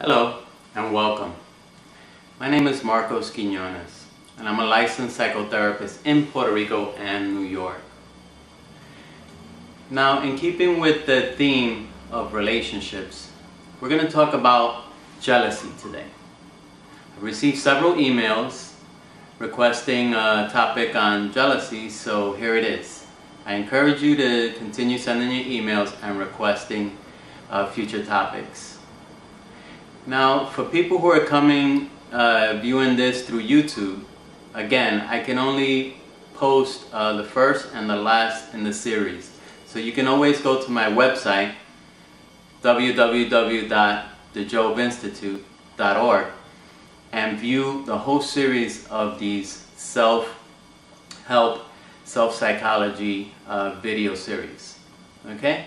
Hello and welcome. My name is Marcos Quiñones and I'm a licensed psychotherapist in Puerto Rico and New York. Now, in keeping with the theme of relationships, we're going to talk about jealousy today. I received several emails requesting a topic on jealousy, so here it is. I encourage you to continue sending your emails and requesting future topics. Now, for people who are coming, viewing this through YouTube, again, I can only post the first and the last in the series. So you can always go to my website, www.thejobinstitute.org, and view the whole series of these self-help, self-psychology video series. Okay?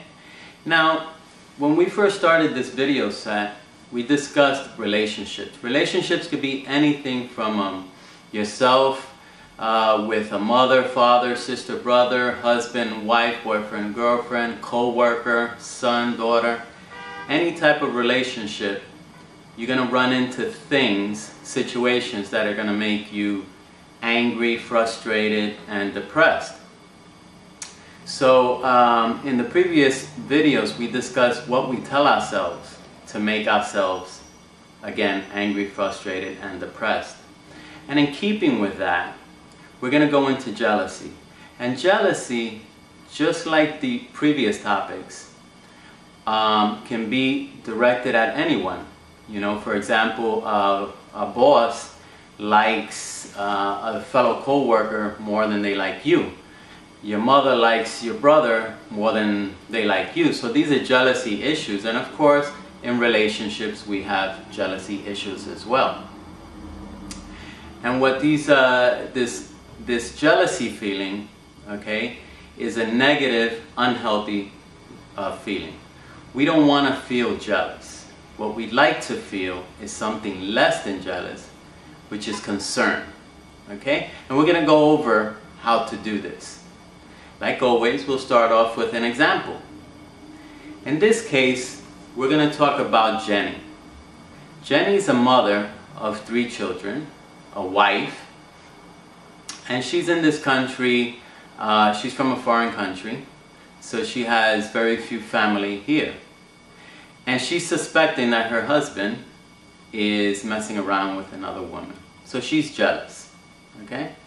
Now, when we first started this video set, we discussed relationships. Relationships could be anything from yourself with a mother, father, sister, brother, husband, wife, boyfriend, girlfriend, co-worker, son, daughter. Any type of relationship, you're going to run into things, situations that are going to make you angry, frustrated, and depressed. So in the previous videos, we discussed what we tell ourselves to make ourselves, again, angry, frustrated, and depressed. And in keeping with that, we're going to go into jealousy. And jealousy, just like the previous topics, can be directed at anyone. You know, for example, a boss likes a fellow co-worker more than they like you. Your mother likes your brother more than they like you. So these are jealousy issues. And of course, in relationships, we have jealousy issues as well. And what these, this jealousy feeling, okay, is a negative, unhealthy feeling. We don't want to feel jealous. What we'd like to feel is something less than jealous, which is concern. Okay? And we're going to go over how to do this. Like always, we'll start off with an example. In this case, we're going to talk about Jenny. Jenny is a mother of 3 children, a wife, and she's in this country. She's from a foreign country, so she has very few family here. And she's suspecting that her husband is messing around with another woman. So she's jealous. Okay?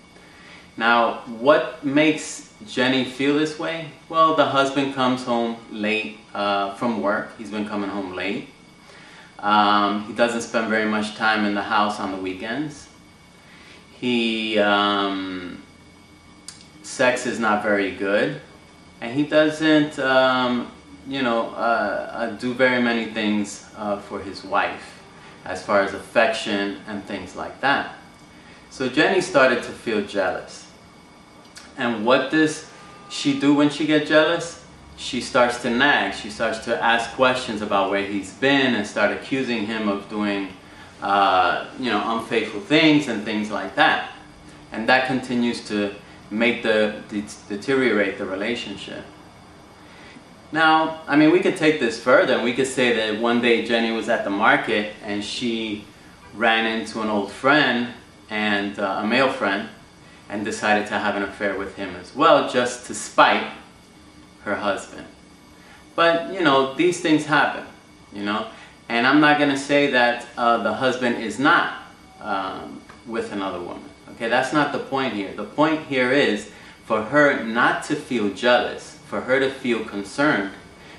Now, what makes Jenny feel this way? Well, the husband comes home late from work. He's been coming home late. He doesn't spend very much time in the house on the weekends. Sex is not very good. And he doesn't, do very many things for his wife as far as affection and things like that. So Jenny started to feel jealous. And what does she do when she gets jealous? She starts to nag. She starts to ask questions about where he's been and start accusing him of doing, unfaithful things and things like that. And that continues to make deteriorate the relationship. Now, I mean, we could take this further and we could say that one day Jenny was at the market and she ran into an old friend and a male friend, and decided to have an affair with him as well, just to spite her husband. But, these things happen, and I'm not going to say that the husband is not with another woman. Okay, that's not the point here. The point here is for her not to feel jealous, for her to feel concerned,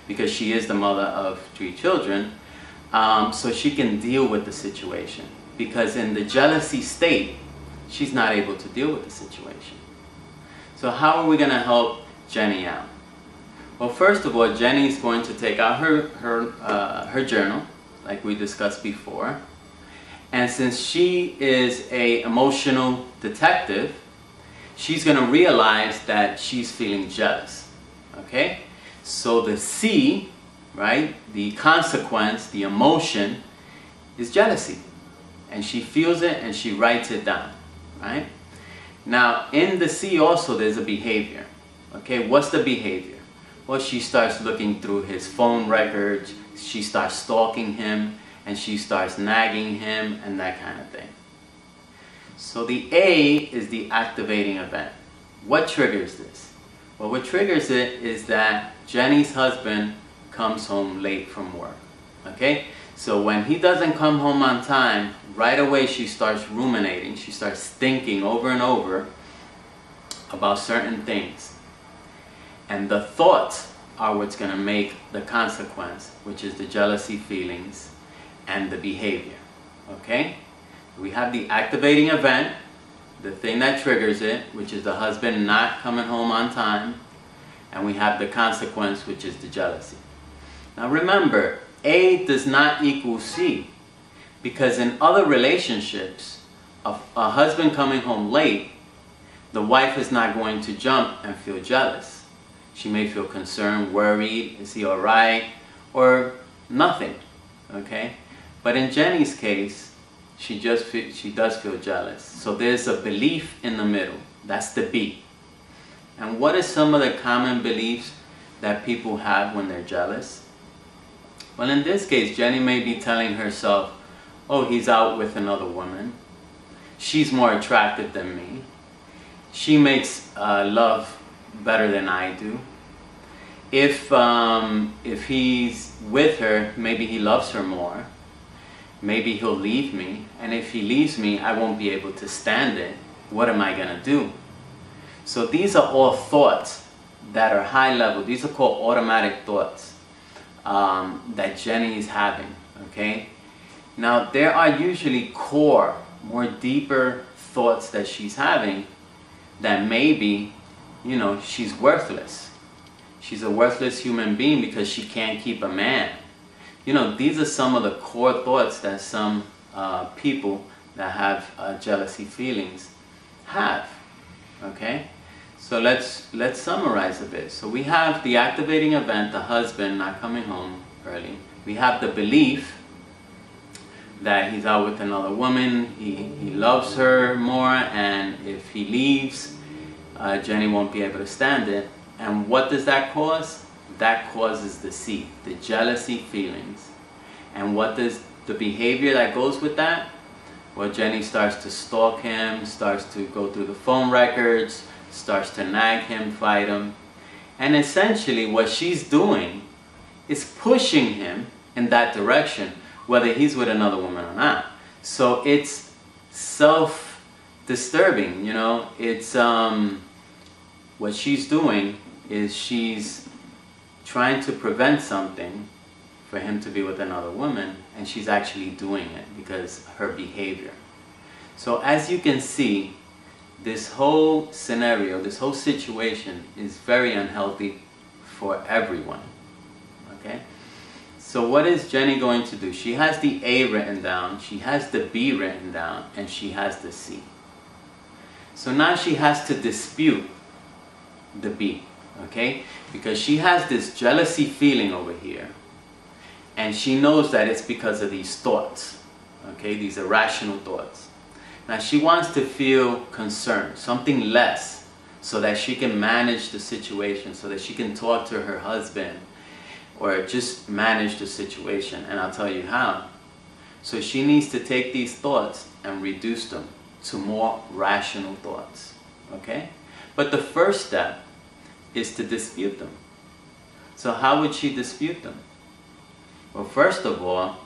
because she is the mother of 3 children, so she can deal with the situation. Because in the jealousy state, she's not able to deal with the situation. So how are we going to help Jenny out? Well, first of all, Jenny's going to take out her journal, like we discussed before. And since she is an emotional detective, she's going to realize that she's feeling jealous. Okay? So the C, right, the consequence, the emotion, is jealousy. And she feels it and she writes it down. Right? Now, in the C also there's a behavior. Okay, what's the behavior? Well, she starts looking through his phone records, she starts stalking him, and she starts nagging him and that kind of thing. So the A is the activating event. What triggers this? Well, what triggers it is that Jenny's husband comes home late from work. Okay? So when he doesn't come home on time, right away she starts ruminating. She starts thinking over and over about certain things. And the thoughts are what's going to make the consequence, which is the jealousy feelings and the behavior. Okay? We have the activating event, the thing that triggers it, which is the husband not coming home on time. And we have the consequence, which is the jealousy. Now remember, A does not equal C, because in other relationships, a husband coming home late, the wife is not going to jump and feel jealous. She may feel concerned, worried, is he all right, or nothing, okay? But in Jenny's case, she does feel jealous. So there's a belief in the middle. That's the B. And what are some of the common beliefs that people have when they're jealous? Well, in this case, Jenny may be telling herself, oh, he's out with another woman. She's more attractive than me. She makes love better than I do. If he's with her, maybe he loves her more. Maybe he'll leave me. And if he leaves me, I won't be able to stand it. What am I going to do? So these are all thoughts that are high level. These are called automatic thoughts that Jenny is having, okay? Now, there are usually core, more deeper thoughts that she's having that maybe, you know, she's worthless. She's a worthless human being because she can't keep a man. You know, these are some of the core thoughts that some people that have jealousy feelings have, okay? So let's summarize a bit. So we have the activating event, the husband not coming home early. We have the belief that he's out with another woman, he loves her more, and if he leaves, Jenny won't be able to stand it. And what does that cause? That causes the C, the jealousy feelings. And what does the behavior that goes with that? Well, Jenny starts to stalk him, starts to go through the phone records, starts to nag him, fight him. And essentially what she's doing is pushing him in that direction, whether he's with another woman or not. So it's self-disturbing, you know. It's what she's doing is she's trying to prevent something for him to be with another woman, and she's actually doing it because her behavior. So as you can see, this whole scenario, this whole situation is very unhealthy for everyone, okay? So what is Jenny going to do? She has the A written down, she has the B written down, and she has the C. So now she has to dispute the B, okay? Because she has this jealousy feeling over here, and she knows that it's because of these thoughts, okay? These irrational thoughts. Now she wants to feel concerned, something less, so that she can manage the situation, so that she can talk to her husband, or just manage the situation, and I'll tell you how. So she needs to take these thoughts and reduce them to more rational thoughts, okay? But the first step is to dispute them. So how would she dispute them? Well, first of all,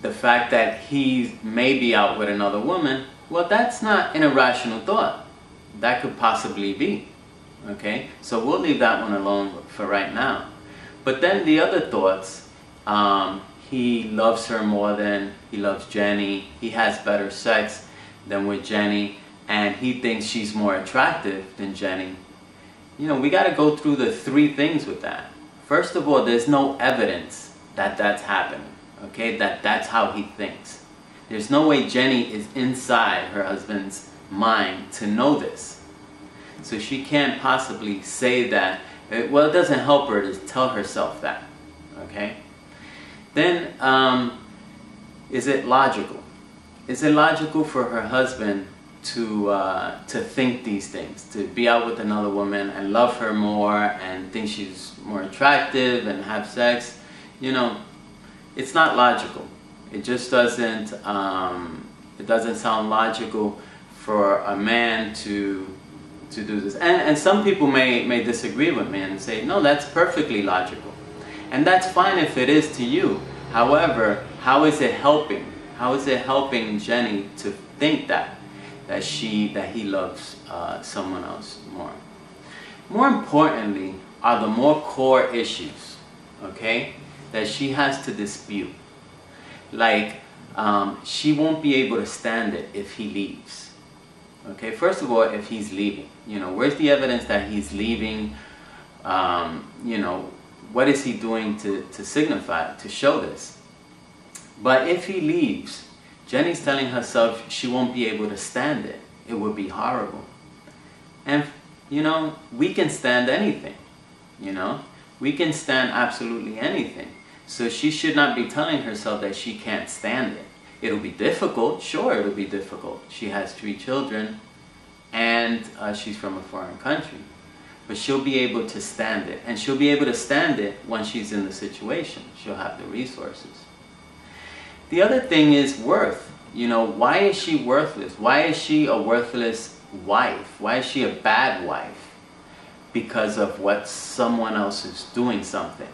the fact that he may be out with another woman, well, that's not an irrational thought. That could possibly be, okay? So we'll leave that one alone for right now. But then the other thoughts, he loves her more than he loves Jenny, he has better sex than with Jenny, and he thinks she's more attractive than Jenny. You know, we got to go through the three things with that. First of all, there's no evidence that that's happening, okay? That's how he thinks. There's no way Jenny is inside her husband's mind to know this. So she can't possibly say that. Well, it doesn't help her to tell herself that, okay? Then, is it logical? Is it logical for her husband to think these things, to be out with another woman and love her more and think she's more attractive and have sex? You know, it's not logical. It just doesn't, it doesn't sound logical for a man to do this. And some people may disagree with me and say, no, that's perfectly logical. And that's fine if it is to you. However, how is it helping? How is it helping Jenny to think that he loves someone else more? More importantly are the more core issues, okay, that she has to dispute. Like, she won't be able to stand it if he leaves. Okay, first of all, if he's leaving, where's the evidence that he's leaving? What is he doing to signify, to show this? But if he leaves, Jenny's telling herself she won't be able to stand it. It would be horrible. And, we can stand anything, We can stand absolutely anything. So she should not be telling herself that she can't stand it. It'll be difficult. Sure, it'll be difficult. She has 3 children and she's from a foreign country. But she'll be able to stand it. And she'll be able to stand it when she's in the situation. She'll have the resources. The other thing is worth. Why is she worthless? Why is she a worthless wife? Why is she a bad wife? Because of what someone else is doing something.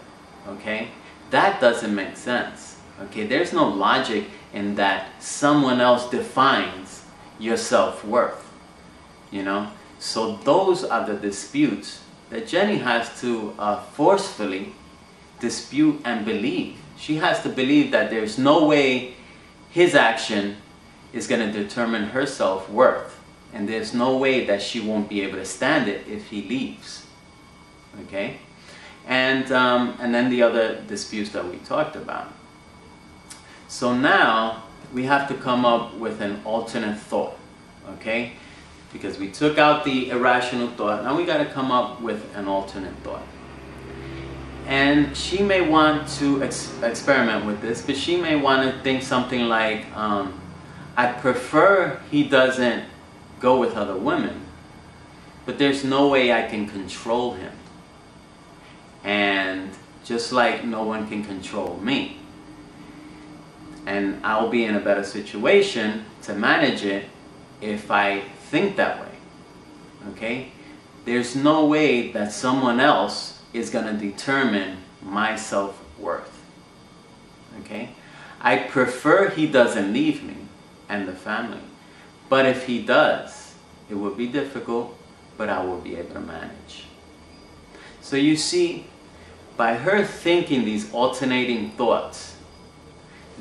Okay? That doesn't make sense. Okay? There's no logic in that someone else defines your self-worth. So those are the disputes that Jenny has to forcefully dispute and believe. She has to believe that there's no way his action is going to determine her self-worth. And there's no way that she won't be able to stand it if he leaves. Okay? And then the other disputes that we talked about. So now we have to come up with an alternate thought. Okay? Because we took out the irrational thought. Now we got to come up with an alternate thought. And she may want to experiment with this, but she may want to think something like, I prefer he doesn't go with other women, but there's no way I can control him. And just like no one can control me. And I'll be in a better situation to manage it if I think that way. Okay? There's no way that someone else is going to determine my self-worth. Okay? I prefer he doesn't leave me and the family. But if he does, it would be difficult, but I will be able to manage. So you see, by her thinking these alternating thoughts,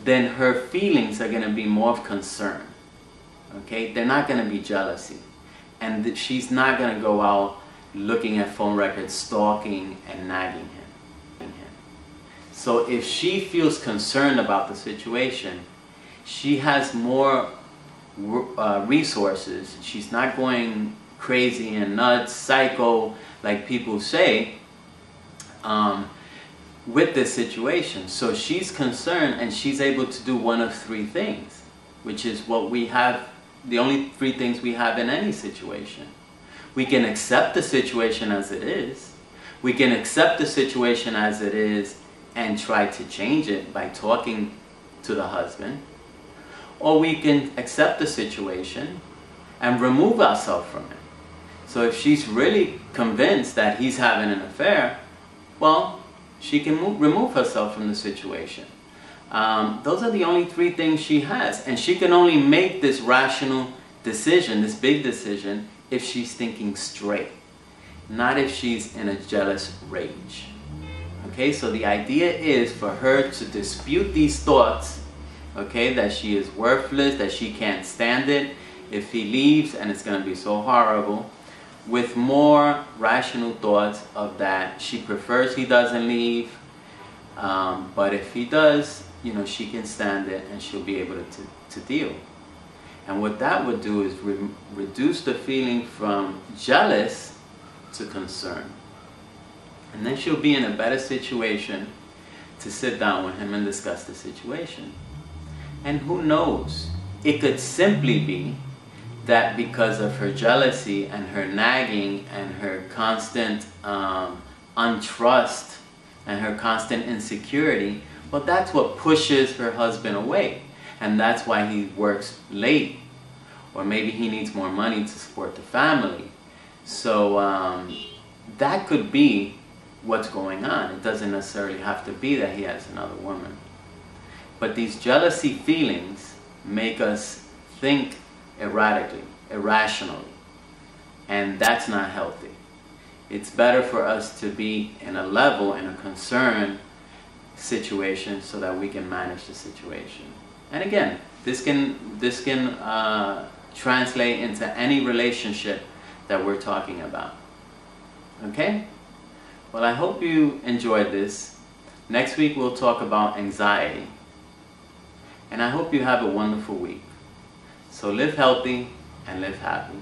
then her feelings are going to be more of concern. Okay? They're not going to be jealousy. And she's not going to go out looking at phone records, stalking and nagging him. So if she feels concerned about the situation, she has more resources. She's not going crazy and nuts, psycho, like people say, with this situation. So she's concerned and she's able to do one of 3 things, which is what we have, the only 3 things we have in any situation. We can accept the situation as it is. We can accept the situation as it is and try to change it by talking to the husband. Or we can accept the situation and remove ourselves from it. So if she's really convinced that he's having an affair, well, she can remove herself from the situation. Those are the only 3 things she has. And she can only make this rational decision, this big decision, if she's thinking straight. Not if she's in a jealous rage. Okay, so the idea is for her to dispute these thoughts, okay, that she is worthless, that she can't stand it if he leaves and it's going to be so horrible, with more rational thoughts of that she prefers he doesn't leave, but if he does, she can stand it and she'll be able to deal. And what that would do is reduce the feeling from jealous to concern. And then she'll be in a better situation to sit down with him and discuss the situation. And who knows, it could simply be that because of her jealousy and her nagging and her constant untrust and her constant insecurity, Well, that's what pushes her husband away. And that's why he works late. Or maybe he needs more money to support the family. So that could be what's going on. It doesn't necessarily have to be that he has another woman. But these jealousy feelings make us think erratically, irrationally. And that's not healthy. It's better for us to be in a level, in a concern situation, so that we can manage the situation. And again, this can translate into any relationship that we're talking about. Okay? Well, I hope you enjoyed this. Next week we'll talk about anxiety. And I hope you have a wonderful week. So live healthy and live happy.